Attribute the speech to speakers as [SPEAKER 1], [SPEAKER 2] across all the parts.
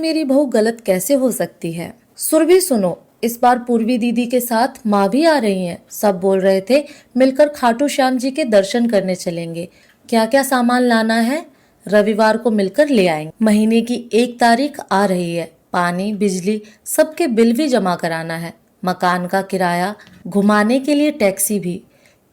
[SPEAKER 1] मेरी बहू गलत कैसे हो सकती है। सुरभि सुनो, इस बार पूर्वी दीदी के साथ माँ भी आ रही हैं। सब बोल रहे थे मिलकर खाटू श्याम जी के दर्शन करने चलेंगे। क्या क्या सामान लाना है, रविवार को मिलकर ले आएंगे। महीने की 1 तारीख आ रही है। पानी बिजली सबके बिल भी जमा कराना है, मकान का किराया, घुमाने के लिए टैक्सी भी।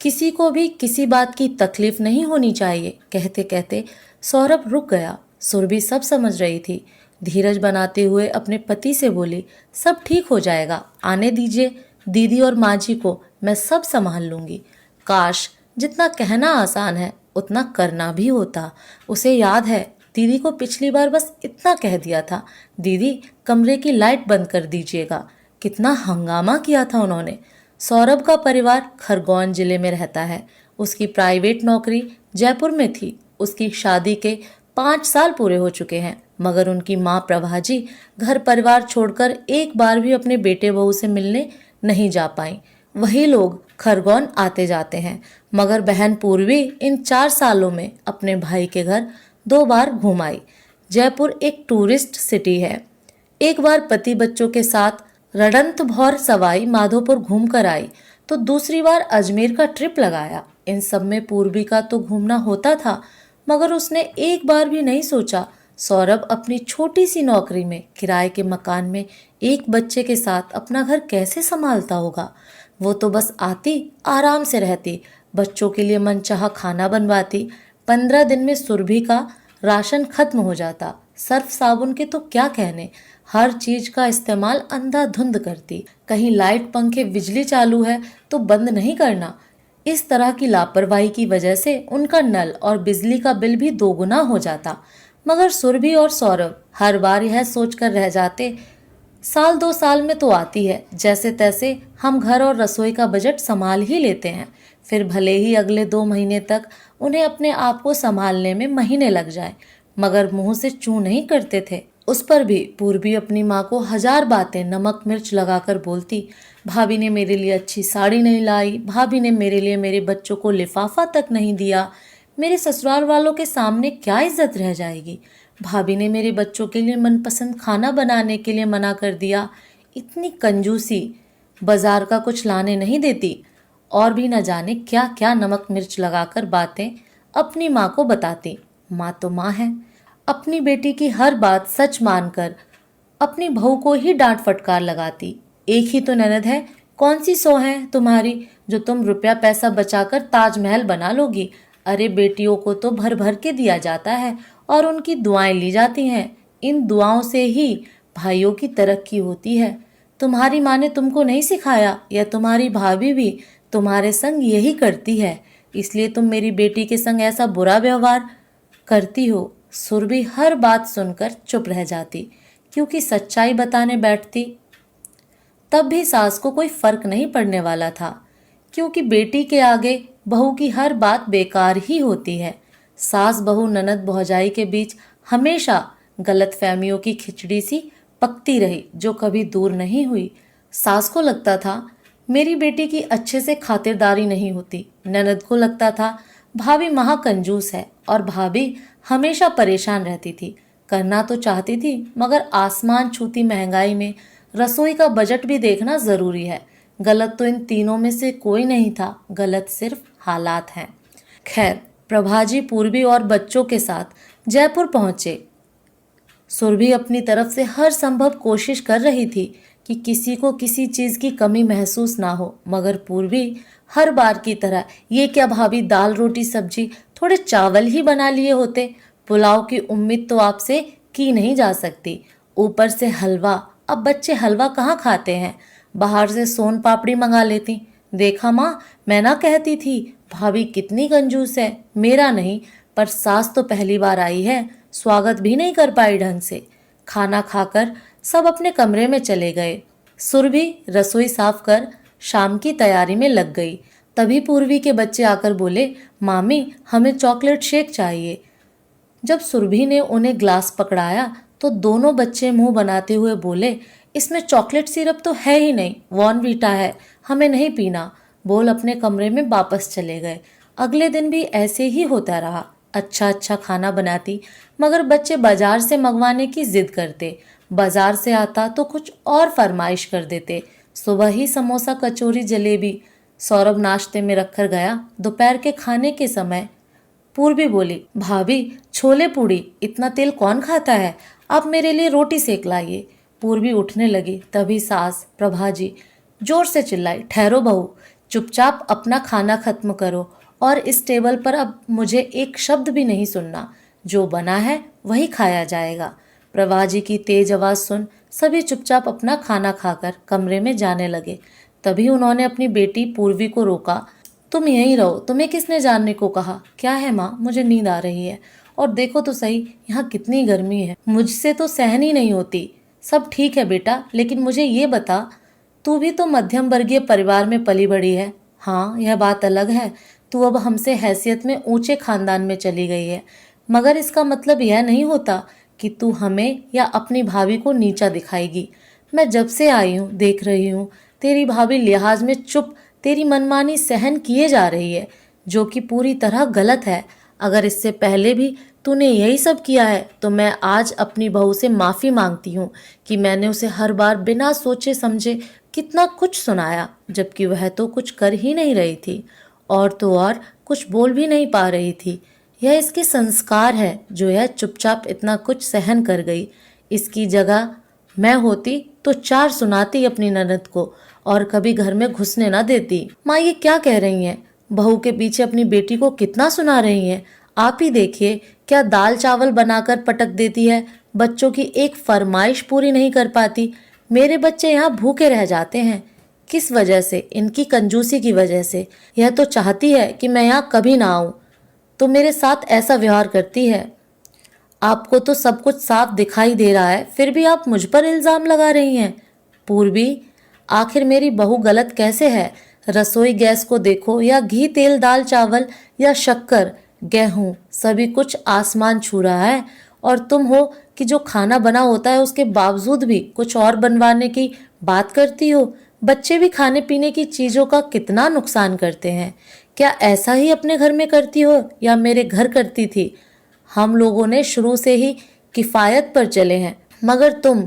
[SPEAKER 1] किसी को भी किसी बात की तकलीफ नहीं होनी चाहिए। कहते कहते सौरभ रुक गया। सुरभि सब समझ रही थी। धीरज बनाते हुए अपने पति से बोली, सब ठीक हो जाएगा, आने दीजिए दीदी और माँ जी को, मैं सब संभाल लूंगी। काश जितना कहना आसान है उतना करना भी होता। उसे याद है दीदी को पिछली बार बस इतना कह दिया था, दीदी कमरे की लाइट बंद कर दीजिएगा। कितना हंगामा किया था उन्होंने। सौरभ का परिवार खरगोन जिले में रहता है। उसकी प्राइवेट नौकरी जयपुर में थी। उसकी शादी के 5 साल पूरे हो चुके हैं, मगर उनकी माँ प्रभाजी घर परिवार छोड़कर एक बार भी अपने बेटे बहू से मिलने नहीं जा पाई। वही लोग खरगोन आते जाते हैं, मगर बहन पूर्वी इन 4 सालों में अपने भाई के घर 2 बार घूम आई। जयपुर एक टूरिस्ट सिटी है। एक बार पति बच्चों के साथ रणथंभौर सवाई माधोपुर घूम कर आई, तो दूसरी बार अजमेर का ट्रिप लगाया। इन सब में पूर्वी का तो घूमना होता था, मगर उसने एक बार भी नहीं सोचा सौरभ अपनी छोटी सी नौकरी में किराए के मकान में एक बच्चे के साथ अपना घर कैसे संभालता होगा। वो तो बस आती, आराम से रहती, बच्चों के लिए मनचाहा खाना बनवाती। 15 दिन में सुरभि का राशन खत्म हो जाता। सर्फ साबुन के तो क्या कहने, हर चीज का इस्तेमाल अंधाधुंध करती। कहीं लाइट पंखे बिजली चालू है तो बंद नहीं करना। इस तरह की लापरवाही की वजह से उनका नल और बिजली का बिल भी 2 गुना हो जाता। मगर सुरभि और सौरभ हर बार यह सोचकर रह जाते, साल 2 साल में तो आती है, जैसे तैसे हम घर और रसोई का बजट संभाल ही लेते हैं। फिर भले ही अगले 2 महीने तक उन्हें अपने आप को संभालने में महीने लग जाए, मगर मुंह से चू नहीं करते थे। उस पर भी पूर्वी अपनी माँ को 1000 बातें नमक मिर्च लगाकर बोलती। भाभी ने मेरे लिए अच्छी साड़ी नहीं लाई, भाभी ने मेरे लिए मेरे बच्चों को लिफाफा तक नहीं दिया, मेरे ससुराल वालों के सामने क्या इज्जत रह जाएगी। भाभी ने मेरे बच्चों के लिए मनपसंद खाना बनाने के लिए मना कर दिया। इतनी कंजूसी, बाजार का कुछ लाने नहीं देती। और भी न जाने क्या क्या नमक मिर्च लगाकर बातें अपनी माँ को बताती। माँ तो माँ है, अपनी बेटी की हर बात सच मानकर अपनी बहू को ही डांट फटकार लगाती। एक ही तो ननद है, कौन सी 100 है तुम्हारी जो तुम रुपया पैसा बचाकर ताजमहल बना लोगी। अरे बेटियों को तो भर भर के दिया जाता है और उनकी दुआएं ली जाती हैं। इन दुआओं से ही भाइयों की तरक्की होती है। तुम्हारी माँ ने तुमको नहीं सिखाया, या तुम्हारी भाभी भी तुम्हारे संग यही करती है, इसलिए तुम मेरी बेटी के संग ऐसा बुरा व्यवहार करती हो। सुरभि हर बात सुनकर चुप रह जाती, क्योंकि सच्चाई बताने बैठती तब भी सास को कोई फर्क नहीं पड़ने वाला था, क्योंकि बेटी के आगे बहू की हर बात बेकार ही होती है। सास बहू ननद भौजाई के बीच हमेशा गलतफहमियों की खिचड़ी सी पकती रही, जो कभी दूर नहीं हुई। सास को लगता था मेरी बेटी की अच्छे से खातिरदारी नहीं होती। ननद को लगता था भाभी महाकंजूस है, और भाभी हमेशा परेशान रहती थी। करना तो चाहती थी, मगर आसमान छूती महंगाई में रसोई का बजट भी देखना जरूरी है। गलत तो इन तीनों में से कोई नहीं था, गलत सिर्फ हालात हैं। खैर, प्रभाजी पूर्वी और बच्चों के साथ जयपुर पहुंचे। सुरभि अपनी तरफ से हर संभव कोशिश कर रही थी कि किसी को किसी चीज की कमी महसूस ना हो, मगर पूर्वी हर बार की तरह, ये क्या भाभी दाल रोटी सब्जी थोड़े चावल ही बना लिए होते, पुलाव की उम्मीद तो आपसे की नहीं जा सकती, ऊपर से हलवा, अब बच्चे हलवा कहाँ खाते हैं, बाहर से सोन पापड़ी मंगा लेती। देखा माँ, मैं ना कहती थी भाभी कितनी कंजूस है। मेरा नहीं, पर सास तो पहली बार आई है, स्वागत भी नहीं कर पाई ढंग से। खाना खाकर सब अपने कमरे में चले गए। सुरभि रसोई साफ कर शाम की तैयारी में लग गई। तभी पूर्वी के बच्चे आकर बोले, मामी हमें चॉकलेट शेक चाहिए। जब सुरभि ने उन्हें ग्लास पकड़ाया तो दोनों बच्चे मुंह बनाते हुए बोले, इसमें चॉकलेट सिरप तो है ही नहीं, वॉर्नवीटा है, हमें नहीं पीना। बोल अपने कमरे में वापस चले गए। अगले दिन भी ऐसे ही होता रहा। अच्छा अच्छा खाना बनाती, मगर बच्चे बाजार से मंगवाने की जिद करते। बाजार से आता तो कुछ और फरमाइश कर देते। सुबह ही समोसा कचौरी जलेबी सौरभ नाश्ते में रखकर गया। दोपहर के खाने के समय पूर्वी बोली, भाभी छोले पूड़ी इतना तेल कौन खाता है, आप मेरे लिए रोटी सेक लाइए। पूर्वी उठने लगी, तभी सास प्रभा जी जोर से चिल्लाई, ठहरो बहू, चुपचाप अपना खाना खत्म करो और इस टेबल पर अब मुझे एक शब्द भी नहीं सुनना। जो बना है वही खाया जाएगा। प्रभा जी की तेज आवाज सुन सभी चुपचाप अपना खाना खाकर कमरे में जाने लगे। तभी उन्होंने अपनी बेटी पूर्वी को रोका, तुम यहीं रहो, तुम्हें किसने जानने को कहा। क्या है माँ, मुझे नींद आ रही है और देखो तो सही यहाँ कितनी गर्मी है, मुझसे तो सहन ही नहीं होती। सब ठीक है बेटा, लेकिन मुझे ये बता, तू भी तो मध्यम वर्गीय परिवार में पली बड़ी है। हाँ, यह बात अलग है, तू अब हमसे हैसियत में ऊंचे खानदान में चली गई है, मगर इसका मतलब यह नहीं होता कि तू हमें या अपनी भाभी को नीचा दिखाएगी। मैं जब से आई हूँ देख रही हूँ तेरी भाभी लिहाज में चुप तेरी मनमानी सहन किए जा रही है, जो कि पूरी तरह गलत है। अगर इससे पहले भी तूने यही सब किया है तो मैं आज अपनी बहू से माफ़ी मांगती हूँ कि मैंने उसे हर बार बिना सोचे समझे कितना कुछ सुनाया, जबकि वह तो कुछ कर ही नहीं रही थी और तो और कुछ बोल भी नहीं पा रही थी। यह इसके संस्कार है जो यह चुपचाप इतना कुछ सहन कर गई। इसकी जगह मैं होती तो चार सुनाती अपनी ननद को और कभी घर में घुसने ना देती। माँ ये क्या कह रही हैं? बहू के पीछे अपनी बेटी को कितना सुना रही हैं। आप ही देखिए, क्या दाल चावल बनाकर पटक देती है, बच्चों की एक फरमाइश पूरी नहीं कर पाती। मेरे बच्चे यहाँ भूखे रह जाते हैं। किस वजह से? इनकी कंजूसी की वजह से। यह तो चाहती है कि मैं यहाँ कभी ना आऊँ, तो मेरे साथ ऐसा व्यवहार करती है। आपको तो सब कुछ साफ दिखाई दे रहा है, फिर भी आप मुझ पर इल्ज़ाम लगा रही हैं। पूर्वी, आखिर मेरी बहू गलत कैसे है? रसोई गैस को देखो, या घी तेल दाल चावल या शक्कर गेहूं, सभी कुछ आसमान छू रहा है और तुम हो कि जो खाना बना होता है उसके बावजूद भी कुछ और बनवाने की बात करती हो। बच्चे भी खाने पीने की चीज़ों का कितना नुकसान करते हैं। क्या ऐसा ही अपने घर में करती हो या मेरे घर करती थी? हम लोगों ने शुरू से ही किफ़ायत पर चले हैं, मगर तुम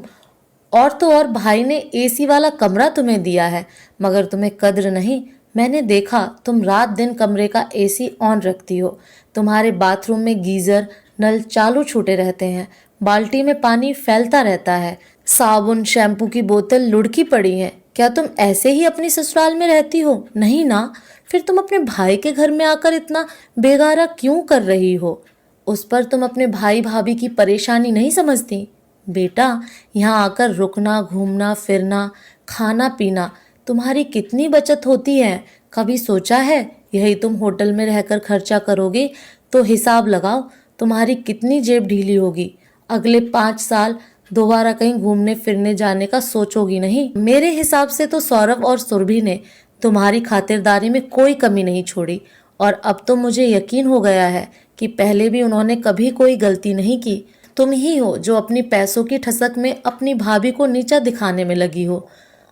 [SPEAKER 1] और तो और भाई ने एसी वाला कमरा तुम्हें दिया है, मगर तुम्हें कद्र नहीं। मैंने देखा तुम रात दिन कमरे का एसी ऑन रखती हो, तुम्हारे बाथरूम में गीजर नल चालू छूटे रहते हैं, बाल्टी में पानी फैलता रहता है, साबुन शैम्पू की बोतल लुढ़की पड़ी है। क्या तुम ऐसे ही अपनी ससुराल में रहती हो? नहीं ना, फिर तुम अपने भाई के घर में आकर इतना बेगारा क्यों कर रही हो? उस पर तुम अपने भाई भाभी की परेशानी नहीं समझती? बेटा, यहाँ आकर रुकना, घूमना फिरना, खाना पीना, तुम्हारी कितनी बचत होती है? कभी सोचा है? यही तुम होटल में रहकर खर्चा करोगे तो हिसाब लगाओ तुम्हारी कितनी जेब ढीली होगी। अगले 5 साल दोबारा कहीं घूमने फिरने जाने का सोचोगी नहीं। मेरे हिसाब से तो सौरभ और सुरभि ने तुम्हारी खातिरदारी में कोई कमी नहीं छोड़ी, और अब तो मुझे यकीन हो गया है कि पहले भी उन्होंने कभी कोई गलती नहीं की। तुम ही हो जो अपनी पैसों की ठसक में अपनी भाभी को नीचा दिखाने में लगी हो।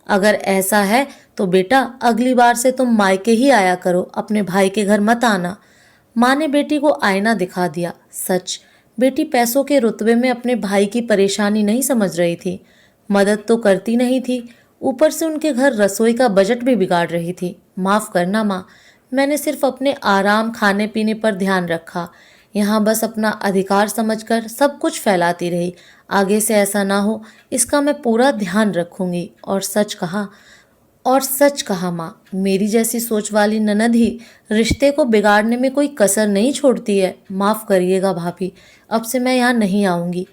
[SPEAKER 1] अगर ऐसा है तो बेटा अगली बार से तुम मायके ही आया करो, अपने भाई के घर मत आना। माँ ने बेटी को आईना दिखा दिया। सच, बेटी पैसों के रुतबे में अपने भाई की परेशानी नहीं समझ रही थी। मदद तो करती नहीं थी, ऊपर से उनके घर रसोई का बजट भी बिगाड़ रही थी। माफ़ करना माँ, मैंने सिर्फ अपने आराम खाने पीने पर ध्यान रखा। यहाँ बस अपना अधिकार समझकर सब कुछ फैलाती रही। आगे से ऐसा ना हो, इसका मैं पूरा ध्यान रखूंगी। और सच कहा माँ, मेरी जैसी सोच वाली ननद ही रिश्ते को बिगाड़ने में कोई कसर नहीं छोड़ती है। माफ़ करिएगा भाभी, अब से मैं यहाँ नहीं आऊँगी।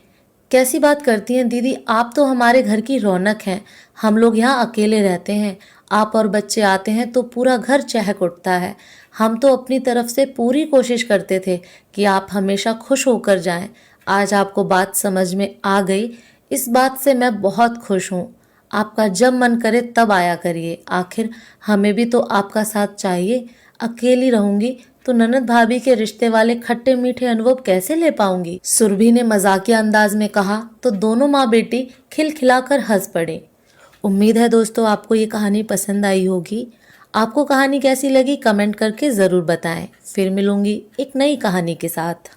[SPEAKER 1] कैसी बात करती हैं दीदी, आप तो हमारे घर की रौनक हैं। हम लोग यहाँ अकेले रहते हैं, आप और बच्चे आते हैं तो पूरा घर चहक उठता है। हम तो अपनी तरफ से पूरी कोशिश करते थे कि आप हमेशा खुश होकर जाएं। आज आपको बात समझ में आ गई, इस बात से मैं बहुत खुश हूँ। आपका जब मन करे तब आया करिए, आखिर हमें भी तो आपका साथ चाहिए। अकेली रहूंगी तो ननद भाभी के रिश्ते वाले खट्टे मीठे अनुभव कैसे ले पाऊंगी? सुरभि ने मजाकिया अंदाज में कहा तो दोनों माँ बेटी खिलखिलाकर हंस पड़े। उम्मीद है दोस्तों आपको ये कहानी पसंद आई होगी। आपको कहानी कैसी लगी कमेंट करके ज़रूर बताएं। फिर मिलूंगी एक नई कहानी के साथ।